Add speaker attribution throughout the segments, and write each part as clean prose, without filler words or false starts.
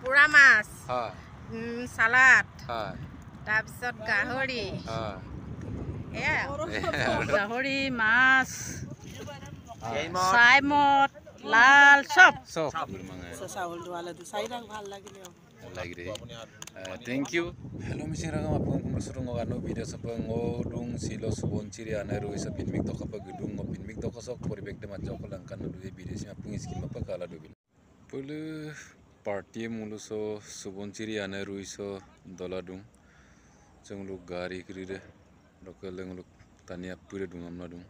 Speaker 1: পুৰা মাছ সালাড তাৰপিছত গাহৰি গাহৰি মাছ চাইমদ লাল চব
Speaker 2: Thank you. Hello, Mr. Rangam. Apung kumusurong ano video sa pangodong silo subon chiri anaru isa pinmik to kapag gedung mo pinmik to kasok poribek de matjok lang kan do video siya apung iskin mapakala do bil. Pulu party mulu so subon chiri anaru iso doladung. Jeng lu gari kride lokaleng lu tania pure dung amna dung.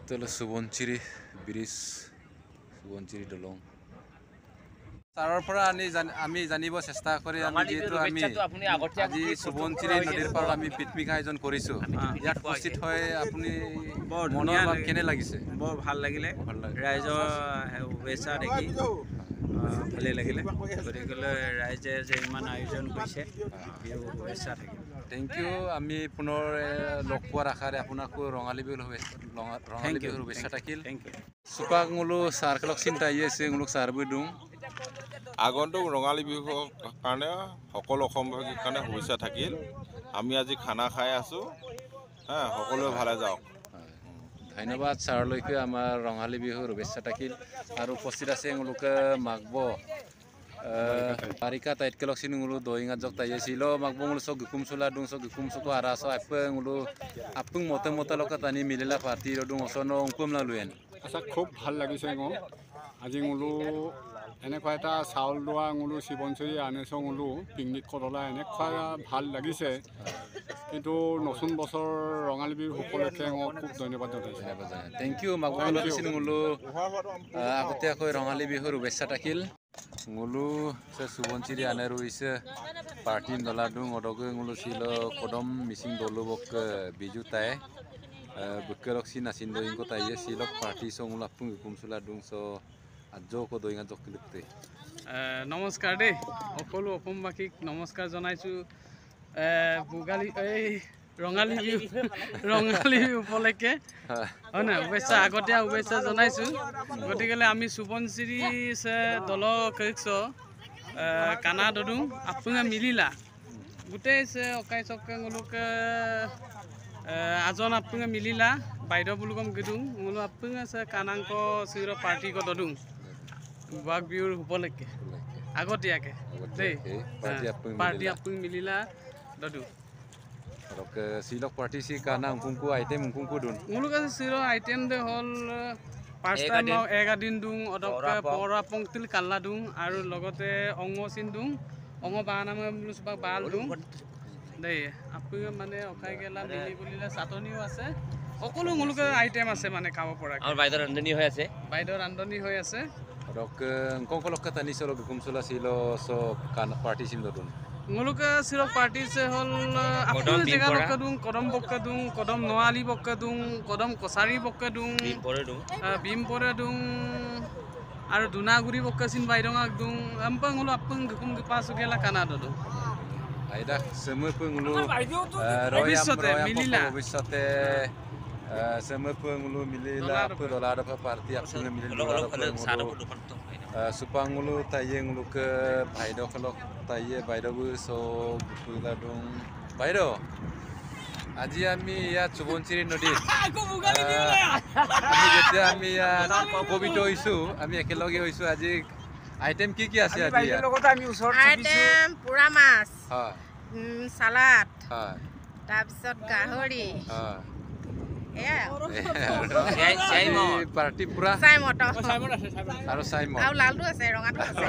Speaker 2: Tela subon chiri biris subon chiri dolong. তাৰৰ পৰা আমি জানিব চেষ্টা কৰি আমি যেটো আমি আজি সুবনচিৰি নদীৰ পাৰত আমি পিকনিক আয়োজন কৰিছো ইয়াত উপস্থিত হয় আপুনি মনৰ ভাৱ কেনে লাগিছে
Speaker 3: বৰ ভাল লাগিলে ৰাইজৰ শুভেচ্ছা দেখি ভালে লাগিলে গতিকে ৰাইজে যে ইমান আয়োজন কৰিছে শুভেচ্ছা থাকিল
Speaker 2: থ্যাংক ইউ আমি পুনৰ লগ পোৱাৰ আশাৰে আপোনাকো ৰঙালী বিহুৰ শুভেচ্ছা থাকিল সুপাক মুলু সাৰকলক চিন্তা আছে মুলুক সাৰবু দুং
Speaker 4: আগন্তুক ৰঙালী বিহুৰ কাৰণে সকলো অসমবাসীৰ কাৰণে শুভেচ্ছা থাকিল আমি আজি খানা খাই আছো হ্যাঁ সকলোৱে ভালে যাওক
Speaker 2: ধন্যবাদ ছাৰলৈকে আমাৰ ৰঙালী বিহুৰ শুভেচ্ছা থাকিল আৰু উপস্থিত আছে মুলুকে মাগব Parika tait kelok sini ngulu doinga jok taya silo magbo ngulu so gukum sula dung so gukum suko araso apeng ngulu apeng mota loka tani milila party dung osono ungkum la luen
Speaker 5: আচ্ছা খুব ভাল লাগিছে গো আজি ngulu এনেকুৱা এটা চাউল লোৱা ngulu শিৱনচৰি আনেছো ngulu picnic কৰলা এনেকুৱা ভাল লাগিছে কিন্তু নতুন বছৰ ৰঙালী বিহু উপলক্ষে খুব ধন্যবাদ জনাইছো
Speaker 2: thank you magbo ngulu sini ngulu আগতীয়াকৈ ৰঙালী বিহুৰ শুভেচ্ছা থাকিল ngulu se subonchiri aneru ise party doladung odoge ngulu silo kodom missing dolu bok biju tae bukelok sina sindo ingo tae silok party so ngulu apung kumsula dung so ajo ko doinga jokilukte
Speaker 6: নমস্কাৰ দে সকলো অসমবাসীক নমস্কাৰ জনাইছো বুগালী এই ৰঙালী বিহু উপলক্ষে হয় না শুভেচ্ছা আগতীয়া শুভেচ্ছা জনাইছো গতিকে আমি সুবনচিৰি দল কৈছ কানা দদুং আপুঙা মিলিলা গোটেই সে অকাই চকে nguluকে আজন আপুঙা মিলিলা বাইদ বুলুকম গদুং ngulu আপুঙা সে কানাংক সিৰ পাৰ্টি ক দদুং বাগ বিহুৰ উপলক্ষে আগতীয়াকে দেই পাৰ্টি আপুং মিলিলা দদু
Speaker 2: Rok silok party si kana ungkungku item ungkungku dun.
Speaker 6: Ngulu kan siro item de hol first time mau ega din dung odok pora pongtil kala dung aru logote ongo sin dung ongo bana me mulus bak bal dung. Dei apu mane okai gela mili bulila satoniও আছে সকলো nguluকে item আছে মানে খাব পৰা
Speaker 3: আমাৰ বাইদৰ ৰান্ধনি হৈ আছে
Speaker 6: বাইদৰ ৰান্ধনি হৈ আছে
Speaker 2: Rok ungkongkolok katani solo gukumsula silo so kana party sim dun.
Speaker 6: nguluke siro party se hol apu jega bokadung kodom noali bokadung kodom kosari bokadung bim pore dung aru dunaguri bokasin bairong agdung ampang ngulu apung gukum gepasugela kanado
Speaker 2: Aida semua pengulu
Speaker 6: Bobissote milila
Speaker 2: Bobissote semua pengulu milila apa dolar apa party apa milila supangulu taye ngulu ke baido kalau taye baido bu so gula dong baido আজি আমি ইয়াত সুবনচিৰি নদীত আমি যেতিয়া আমি ইয়াত উপবিত হৈছো আমি একেলগে হৈছো আজি আইটেম কি আছে আজি
Speaker 1: আইটেম পুৰা মাছ
Speaker 2: হয়
Speaker 1: সালাড
Speaker 2: হয়
Speaker 1: তাৰপিছত গাহৰি
Speaker 2: পাৰ্টি পুৰা
Speaker 1: চাইমদ
Speaker 2: আৰু চাইমদ
Speaker 1: আৰু লালটো আছে ৰঙাটো আছে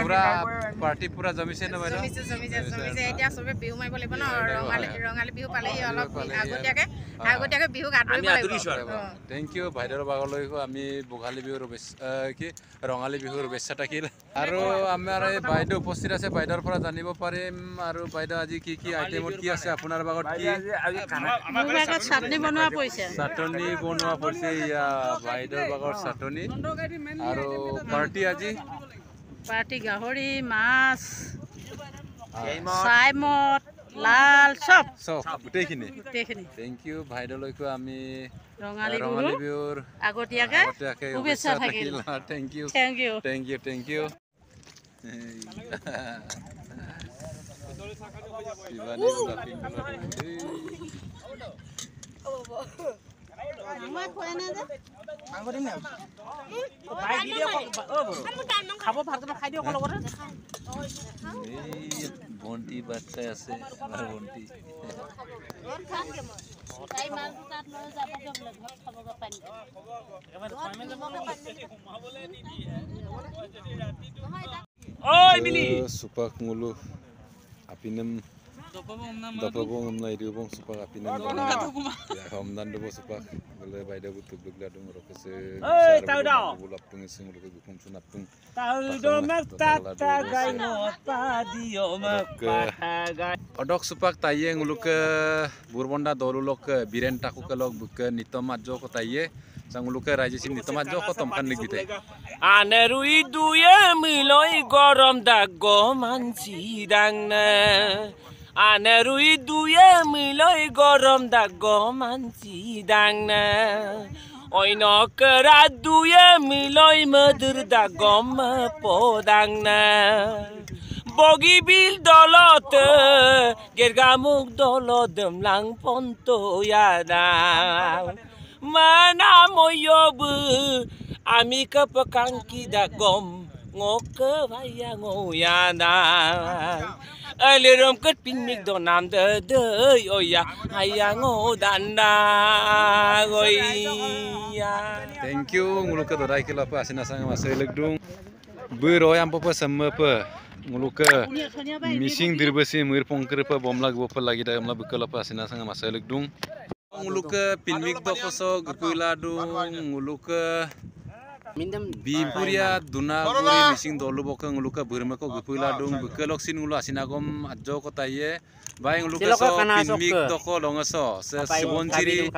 Speaker 2: পুৰা পাৰ্টি পুৰা জমিছে ন বাইদেউ
Speaker 1: জমিছে এতিয়া সবে বিহু মাৰিব লাগিব ন ৰঙালী বিহু পালেহি অলপ আগতীয়াকে বিহু গাঁতৰিব লাগিব
Speaker 2: থ্যাংক ইউ বাইদেউৰ বাগলৈ আমি ভোগালী বিহুৰ কি ৰঙালী বিহুৰ শুভেচ্ছা থাকিল আৰু আমাৰ এই বাইদেউ উপস্থিত আছে বাইদেউৰ পৰা জানিব পাৰিম আৰু বাইদেউ আজি কি আইটেমত কি আছে আপোনাৰ বাগত কি
Speaker 1: চাটনি বনোৱা পৰিছে
Speaker 2: ইয়া বাইদেউৰ বাগৰ চাটনি আৰু পাৰ্টি আজি
Speaker 1: পাৰ্টি গাহৰি মাছ চাইমদ লাল চব
Speaker 2: চব গোটেইখিনি
Speaker 1: গোটেইখিনি
Speaker 2: থেংক ইউ ভাইদেউলৈকো আমি
Speaker 1: ৰঙালী
Speaker 2: বিহুৰ
Speaker 1: আগতীয়াকৈ শুভেচ্ছা থাকিল
Speaker 2: thank you
Speaker 1: thank you
Speaker 2: thank you thank you Shivani লাফিং ভণ্টি বাচ্চা আছে আমাৰ ভণ্টি supak ngulu apinem dapabong amna idubong supak apinem ya hamdan dobo supak bole baida butuk dugla dum rokese oi tau dau bulap pengising lu gukum sunapung tau do tata gai no padio mak odok supak taye ngulu ke burbonda dolulok biren taku kelok buke nitomajo ko taye Sanguluke raja sim nitomajo ko tomkan ligite
Speaker 7: anerui duye miloi gorom dago mansidangna anerui duye miloi gorom dago mansidangna oino kera duye miloi madur dagom podangna bogi bil dolot gergamuk dolodem lang ponto yada mana moyobu ami kepekangki dagom ngoke bayang oyana alirum ket pinik donam de oya hayang odanda oya
Speaker 2: thank you nguluke dorai kilo pa asina sang maselek dung beroy am pa samme pa nguluke missing dirbasi muir pongkre pa bomlag bopal lagi da amla bukala pa asina sang maselek dung nguluke pinmik dokoso gupula dung nguluke bipuria dunaguri missing dolu boka nguluke burmako gupula dung bukelok sin ngulu asinagom adjo kotaye bai nguluke so pinmik doko longaso se sibonjiri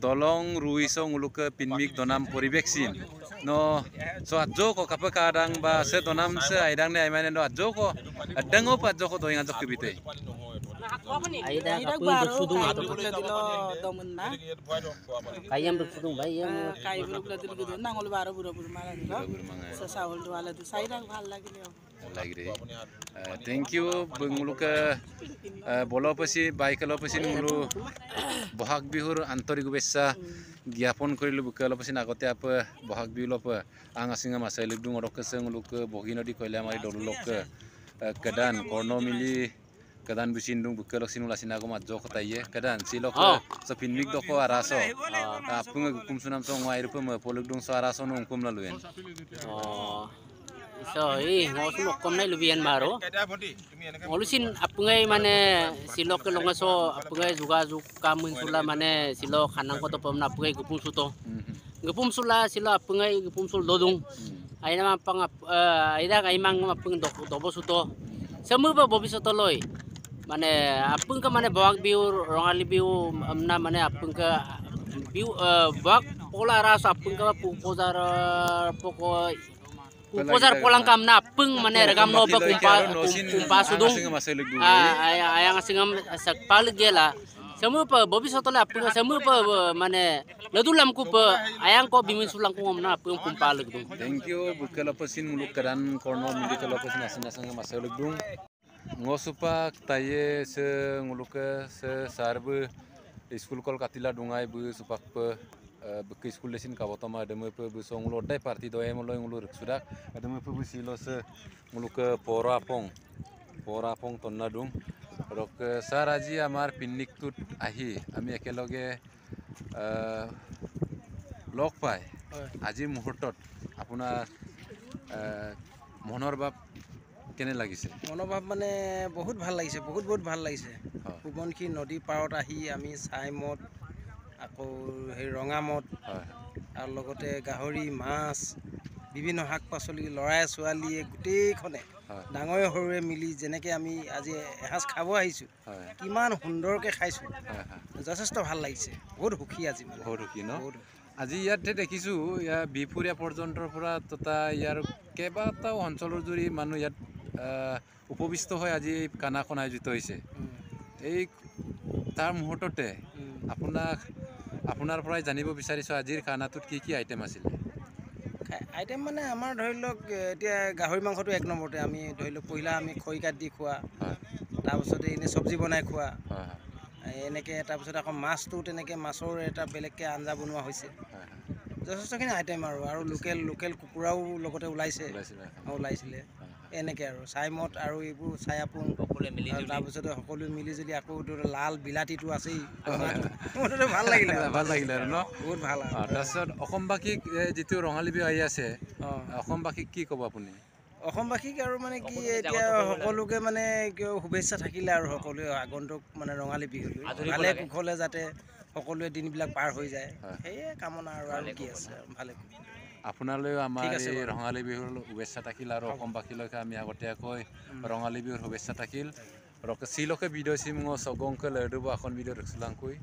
Speaker 2: dolong ruiso nguluke pinmik donam poribeksin no so adjo ko kapakadang ba se donam se aidang ne aimane no adjo ko adango pa adjo ko doinga jok kibite
Speaker 8: Aida kapung bersudung atau
Speaker 9: domna
Speaker 8: kayam bersudung bayam
Speaker 9: kai bula dil gudu nangol baro buro buro mala sa saul do ala du saira bhal lagile
Speaker 2: lagire thank you benguluke bolo pasi baikalo pasi ngulu bohag bihur antorik bessa gyapon korilu bukalo pasi agote apa bohag bihulo pa angasinga masailuk dung orok keseng nguluke boginodi koile amari dolulok kedan korno mili kedan bisindung bukelok sinula sinago majo kotaye kedan silok sepinmik doko araso apung gukum sunam so ngwair pe poluk dung so araso nungkum laluen
Speaker 8: so ngosu mokom nai lubian maro ngolusin apungai mane silok longaso apungai juga kamun sula mane silok kanang ko to pamna apungai gupum suto gupum sula silo apungai gupum sul dodung aina mapang aida kaimang mapung dobo suto semu ba bobi soto loy mane apung ka mane bawag biu rongali biu amna mane apung ka biu bawag pola ras apung ka pupozar poko pupozar polang kamna apung mane regam no ba kumpa sudung ayang singam sakpal gela semu pa bobi soto la apung semu pa mane ladulam ku pa ayang ko bimin sulang ko amna apung kumpa legdung
Speaker 2: thank you bukala pasin muluk kedan korno medikala pasin asana maseluk dung ngosupak taye se nguluke se sarbe school kol katila dungai bu supak pe beke school lesin kabotoma ademe pe bu songlo dai parti do emolo ngulu ruksudak ademe pe bu silo se nguluke porapong tonna dung rok saraji amar pinnik tut ahi ami ekeloge log pai আজি মুহূৰ্তত আপোনাৰ মনৰ ভাৱ কেনে লাগিছে
Speaker 9: মনোভাৱ মানে বহুত ভাল লাগিছে বহুত ভাল লাগিছে পুবনখি নদী পাৰত আহি আমি চাইমত আকৌ হে ৰঙামত আৰু লগতে গাহৰি মাছ বিভিন্ন শাক পাচলি লৰাই ছোৱালীয়ে গোটেইখনে ডাঙৰে সৰুৱে মিলি যেনেকৈ আমি আজি এসাঁজ খাব আহিছোঁ কিমান সুন্দৰকৈ খাইছোঁ যথেষ্ট ভাল লাগিছে বহুত সুখী আজি মানে
Speaker 2: বহুত সুখী ন আজি ইয়াতে দেখিছোঁ ইয়াৰ বিপুৰীয়া পৰ্যন্তৰ পৰা তথা ইয়াৰ কেইবাটাও অঞ্চলৰ জুৰি মানুহ ইয়াত উপবিষ্ট হৈ আজি খানাখন আয়োজিত হৈছে এই তাৰ মুহূৰ্ততে আপোনাৰ পৰাই জানিব বিচাৰিছোঁ আজিৰ খানাটোত কি আইটেম আছিলে
Speaker 9: আইটেম মানে আমাৰ ধৰি লওক এতিয়া গাহৰি মাংসটো 1 নম্বৰতে আমি ধৰি লওক পহিলা আমি খৰি কাট দি খোৱা তাৰপিছতে এনেই চব্জি বনাই খোৱা এনেকৈ তাৰপিছত আকৌ মাছটো তেনেকৈ মাছৰ এটা বেলেগকৈ আঞ্জা বনোৱা হৈছে যথেষ্টখিনি আইটেম আৰু লোকেল কুকুৰাও লগতে ওলাইছিলে এনেকৈ আৰু ছাইমদ আৰু এইবোৰ ছায়াপুং তাৰপিছতে সকলোৱে মিলি জুলি আকৌ লাল বিলাতীটো আছেই ভাল লাগিলে
Speaker 2: আৰু ন
Speaker 9: বহুত ভাল আৰু
Speaker 2: তাৰপিছত অসমবাসীক যিটো ৰঙালী বিহু আহি আছে অসমবাসীক কি ক'ব আপুনি
Speaker 9: অসমবাসীক আৰু মানে কি এতিয়া সকলোকে মানে শুভেচ্ছা থাকিলে আৰু সকলোৱে আগন্তুক মানে ৰঙালী বিহুলৈ ভালে কুশলে যাতে সকলোৱে দিনবিলাক পাৰ হৈ যায় সেয়ে কামনা আৰু কি আছে ভালে
Speaker 2: আপোনালৈও আমাৰ এই ৰঙালী বিহুৰ শুভেচ্ছা থাকিল আৰু অসমবাসীলৈকে আমি আগতীয়াকৈ ৰঙালী বিহুৰ শুভেচ্ছা থাকিল চিলকে বিদয় চিমঙ চগংকে লেডুব এখন বিদয় ৰচলাংকৈ